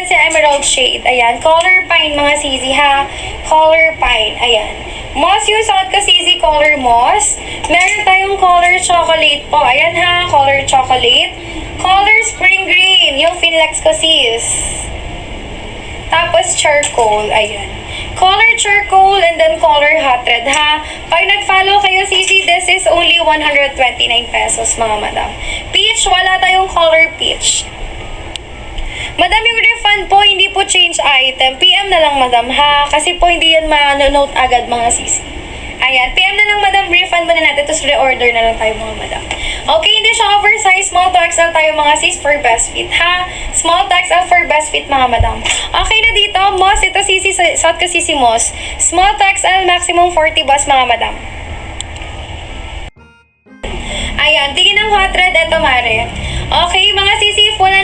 natin si Emerald Shade. Ayan. Color Pine, mga sisi, ha? Color Pine. Ayan. Moss yung suot ko, sisi, color moss. Meron tayong color chocolate po. Ayan, ha? Color chocolate. Color spring green. Yung Finlex ko, sis. Tapos charcoal. Ayan. Color charcoal and then color hot red, ha? Pag nag-follow kayo, sisi, this is only 129 pesos, mga madam. Peach, wala tayong color peach. Madam, yung refund po, hindi po change item. PM na lang, madam, ha? Kasi po, hindi yan ma-note agad, mga sisi. Ayan, PM na lang, madam. Refund muna natin. Tapos reorder na lang tayo, mga madam. Okay, hindi siya oversize. Small to XL tayo, mga sis, for best fit, ha? Small to XL for best fit, mga madam. Okay na dito. Moss, ito sisi, suot ko sisi Moss. Small to XL, maximum 40 bus, mga madam. Ayan, tingin ng hot red. Eto, mare. Okay, mga sisi,